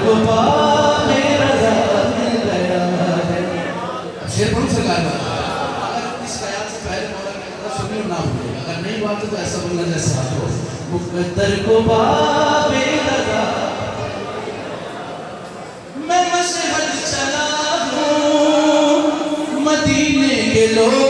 को पावे रज़ा मिल गया है। शेर कौन सा गाना? अगर इस ख्याल से पहले मौला ने कहा सुनिए ना भूलिए, अगर नहीं बात तो ऐसा बोलना जैसा हो मुक़द्दर को पावे रज़ा। मैं मशहद चला हूँ मदीने के लोगों,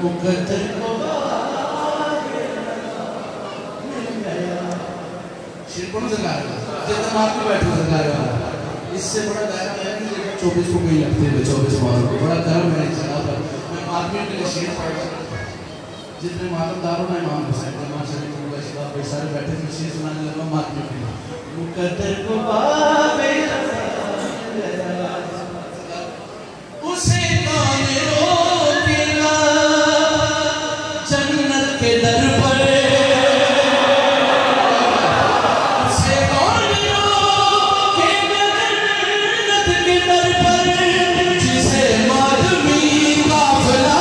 मुक़द्दर को पावे मिल गया। शेर कौन सा गा रहा है? जितना आप भी बैठो गा रहा है। इससे बड़ा दायरा है कि 24 को कहीं लगते हैं 24 माह को बड़ा गर्म है जनाब। मैं आदमियों के लिए शेर पढ़ रहा हूँ। जितने मातमदारों ने इमाम हुसैन जमा शरीफ को ऐसे सारे बैठे थे शेर सुनाने लगा मातमियों के लिए। मुक़द्दर को पावे मिल गया उसे कौन रोकेगा जन्नत के दर पर। उसे कौन रोकेगा जन्नत के दर पर जिसे माधवी काफिला।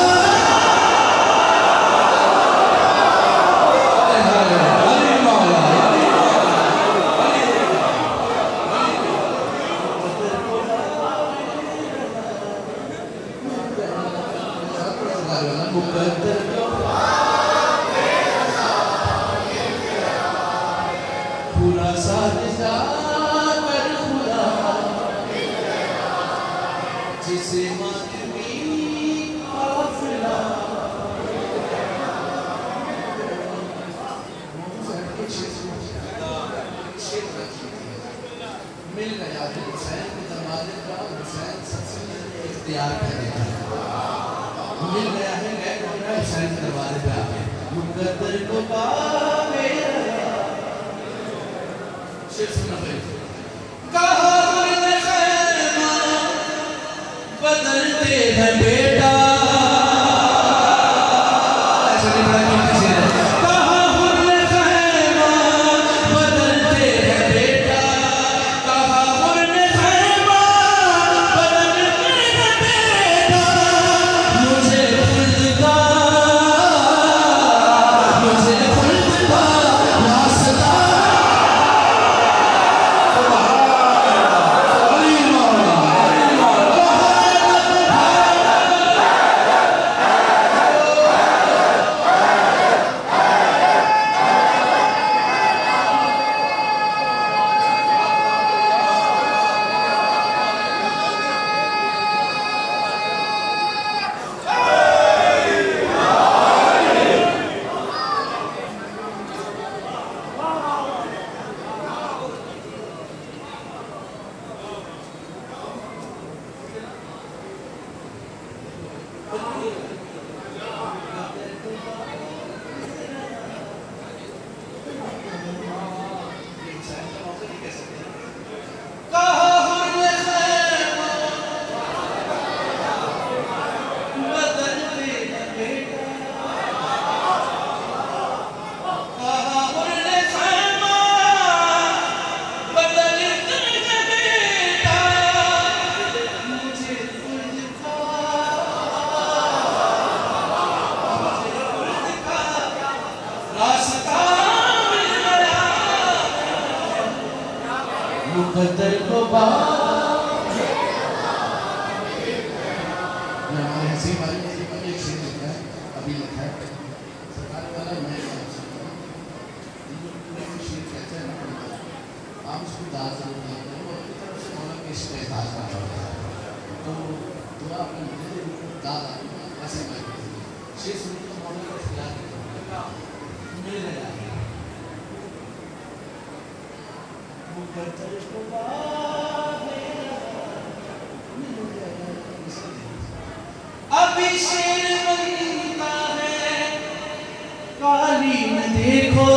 मुक़द्दर को पावे रज़ा मिल गया। पूरा साथ जाकर खुदा मिल गया जिसे माधवी काफिला मिल गया है। हुसैन के दरवाजे का हुसैन सबसे इख्तियार करेगा। मिल गया है हुसैन के दरवाजे पे आके। मुक़द्दर को पावे शेर सुनना पड़ेगा। कहा तुमने खैमा बदलते हैं बेटा। ऐसा नहीं बड़ा कीमती शेर है। कहा तुमने खैमा बदलते हैं बेटा। कहा तुमने खैमा बदलते हैं बेटा। मुझे खुद का रास्ता मुक़द्दर को पावे हमारे हसीन भाई ने एक शेर लिखा है, अभी लिखा है सरकार वाला। मैं शेर कहते हैं आप उसको दाद जरूर देते हैं, वो अपनी तरफ से मौला के इस्तेज़ाज़ का तो दुआ अपने मुझे दादा ऐसे शेष सुनी तो मौला का इख्तियार मिल गया मुकद्दर खुदा अभी शेर बनता है कालीन देखो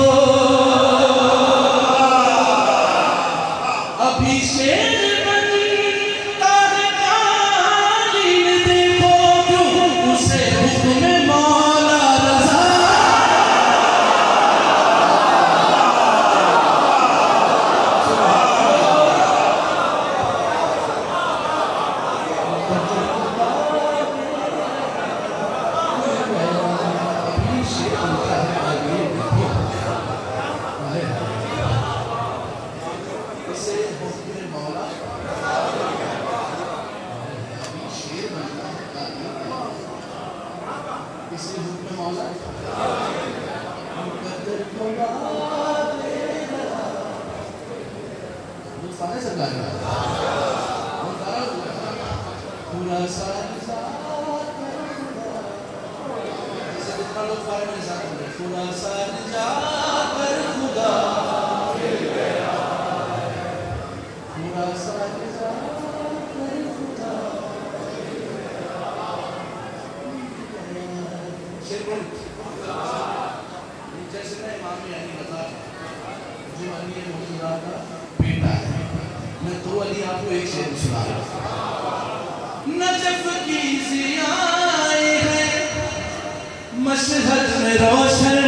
अभी शेर बनता है कालीन देखो क्यों उसे हुक्म मौला रज़ा नजफ की ज़ियाएं हैं मशहद में रोशन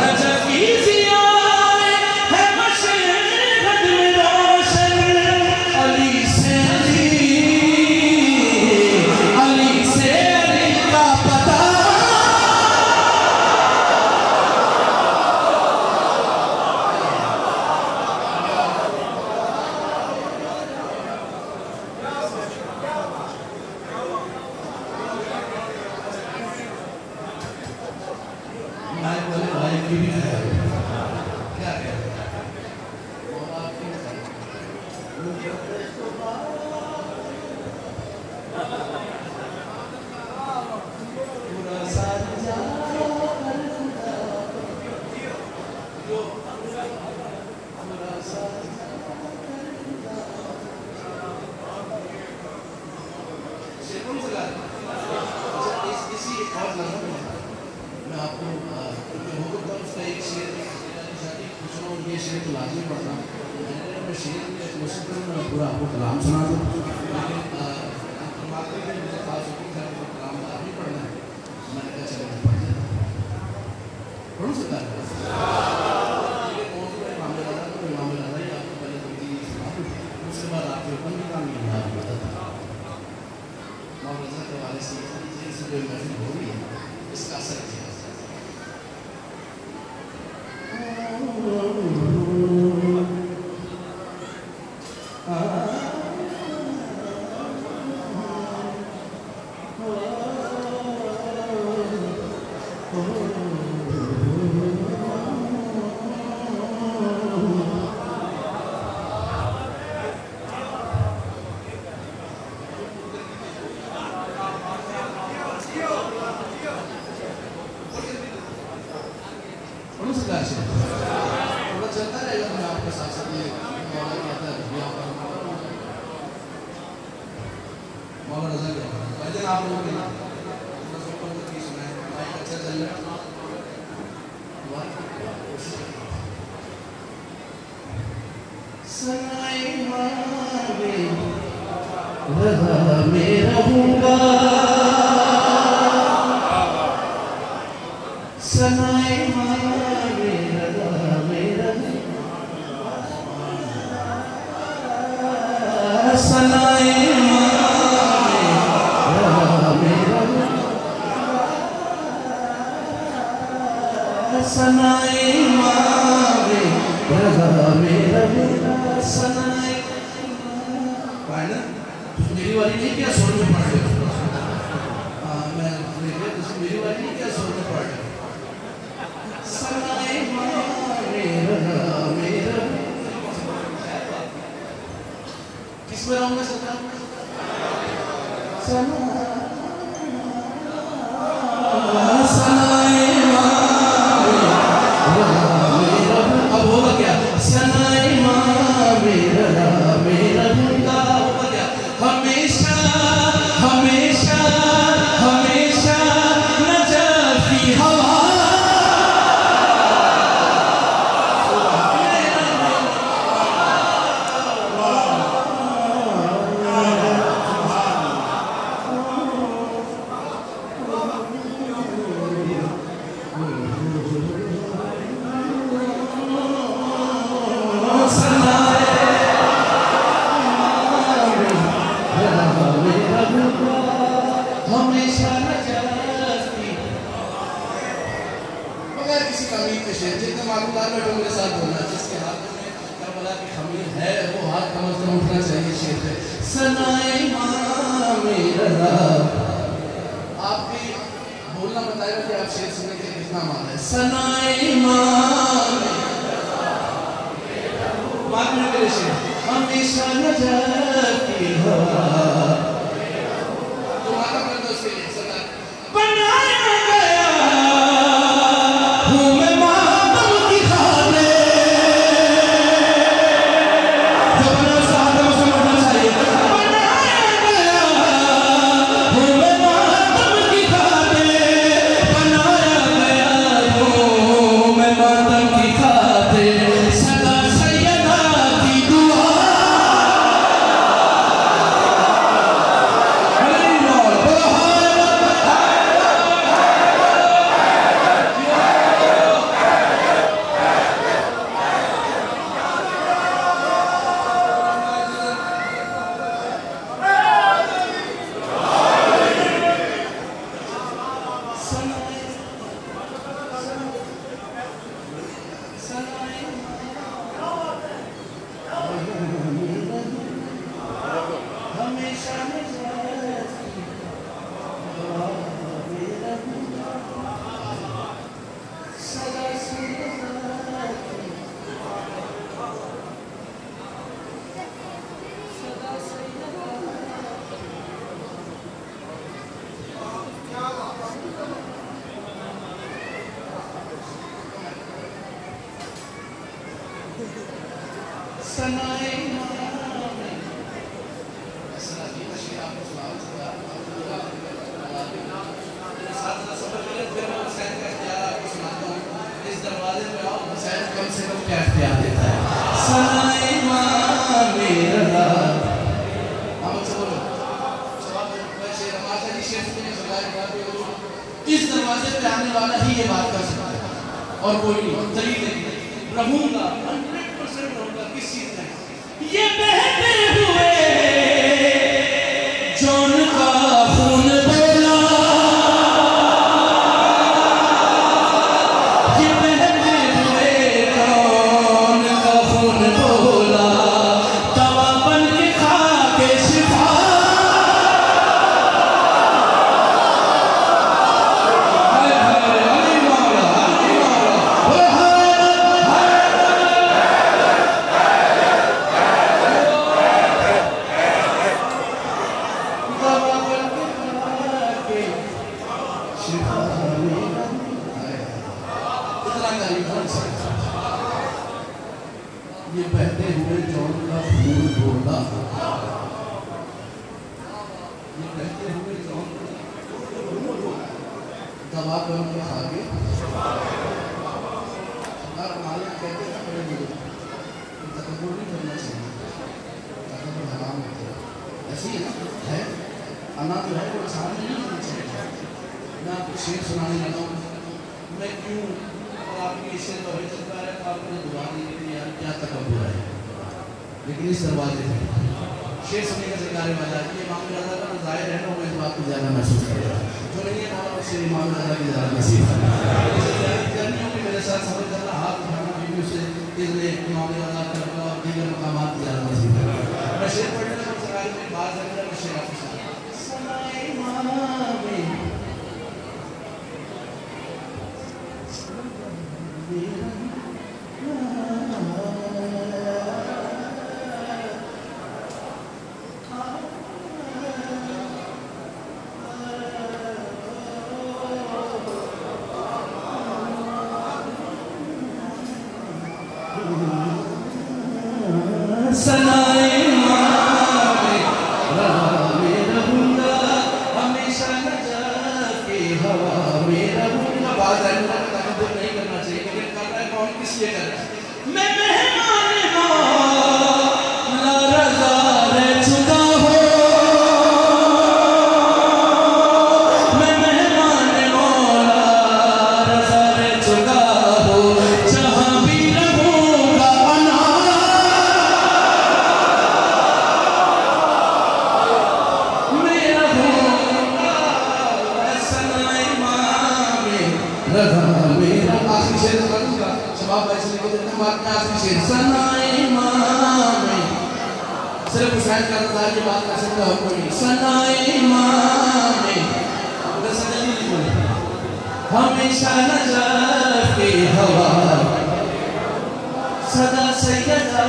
नजफ की ज़ियाएं हैं मशहद में रोशन अली से अली का पता मेरी वाली नहीं क्या सुर में पढ़ रहे हो? मैं मेरी वाली नहीं क्या सुर में पढ़ रहे हो? इसमें रहूंगा सरकार सना अब होगा क्या सनाए मेरा होगा क्या हमेशा हमेशा हमेशा नजफी हवा इस दरवाजे पे आने वाला ही ये बात कर सकता है और कोई नहीं। चलिए देखिए रहूंगा 100% रहूंगा किस चीज में ये बहते हुए जौन का खून बोला ये बहते हुए जौन का खून बोला दवा बन के खा के शिफा ये बहते हुए जौन का खून बोला ये बहते हुए जौन दवा बन के खा के और मालिक कहते हैं बड़े बुजुर्ग तकब्बुर नहीं करना चाहिए तकब्बुर हराम होता है ऐसी है अना जो है वो इंसान नहीं होनी चाहिए। मैं आपको शेर सुनाने लगा हूँ मैं क्यों आपकी इससे तो है चलता है तो आपने दुआ दी कि यार क्या तकब्बुर है लेकिन इस दरवाजे में शेर सुनने का सरकार वाला ये इमाम रज़ा का ज़ाहिर है ना वो इस बात को ज़्यादा महसूस करेगा जो नहीं है मौला उससे इमाम रज़ा की ज़्यादा नसीब है गर्मियों में मेरे साथ सफर करना हाथ उठाना भी उससे इसलिए इमाम रज़ा करना और दीगर मकामात की ज़्यादा नसीब है। मैं शेर पढ़ने का सरकार में बात करना मैं शेर आपको सुनाऊंगा हवा में रहूंगा। बात है तकद्दुर नहीं करना चाहिए, लेकिन कर रहा है कौन, किस लिए कर रहा है? मैं मेहमान मौला रज़ा रे चुका हो, मैं मेहमान मौला रज़ा रे चुका हो, जहाँ भी रहूंगा अना मैं रहूंगा सनाए मामे रज़ा मेरा। आखिरी शेर करूंगा, शबाब भाई से लिखो देते हैं आखिरी शेर, सनाए मामे। सिर्फ हुसैन का रज़ा ये बात कर सकता है कोई नहीं। सनाए मामे अगर सजल नहीं लिखो, हमेशा नजर की हवा सदा सैयदा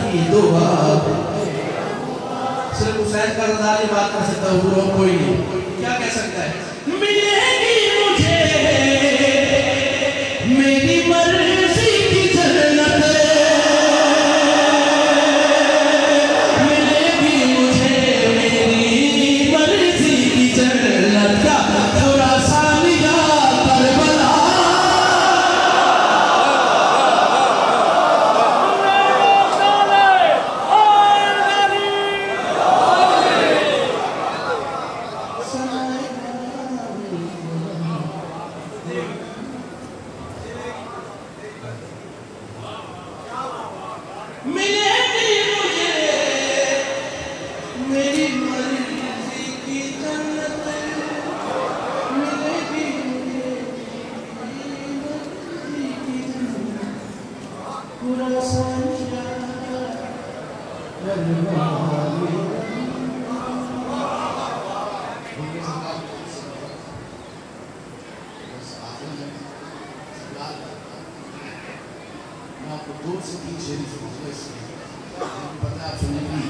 की दुआ। सिर्फ हुसैन का रज़ा ये बात कर सकता है कोई नहीं। क्या कह सकता है? मिलेगी मुझे मेरी मर्जी की जन्नत, मिलेगी मुझे मेरी मर्जी की जन्नत। क्या खुरासान या करबला, मिलेगी मुझे मेरी मर्जी की जन्नत, मिलेगी मुझे मेरी मर्जी की जन्नत। खुरासान या करबला। आपको 2 से 3 शेर सुनूंगा, इसलिए पता है आप सुनेंगे।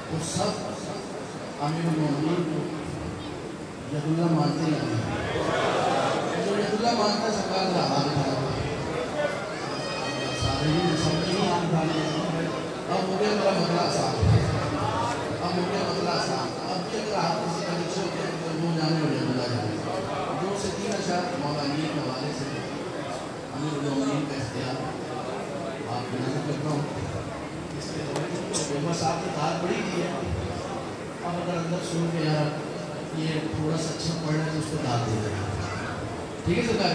वो सब अमीरुल मोमिनीन को यदुल्लाह मानते नहीं, जो यदुल्लाह मानता सरकार का हाल था सारे ही सबके ही हाल था। अब हो गया मेरा मतला साहब, अब हो गया मतला साहब। अब ये अगर आप किसी का नीचे होते हैं तो वो जाने में यदुल्लाह जाने 2 से 3 अशार मौलानी के हवाले से अमीरुल मोमिनीन का इख्तियार आप नजर करता हूँ। बस आपने धार बड़ी की है, अब अगर अंदर सुन के यार ये थोड़ा सा अच्छा पढ़ रहा है तो उसको धार दे देना, ठीक है सरकार?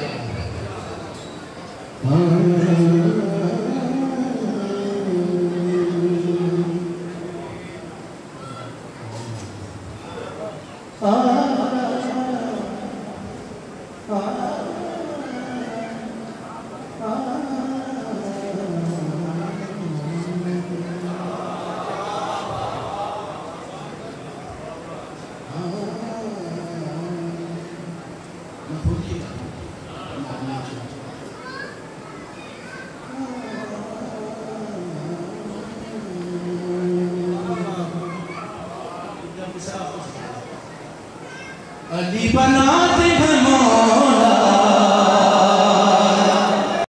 अली बनाते हैं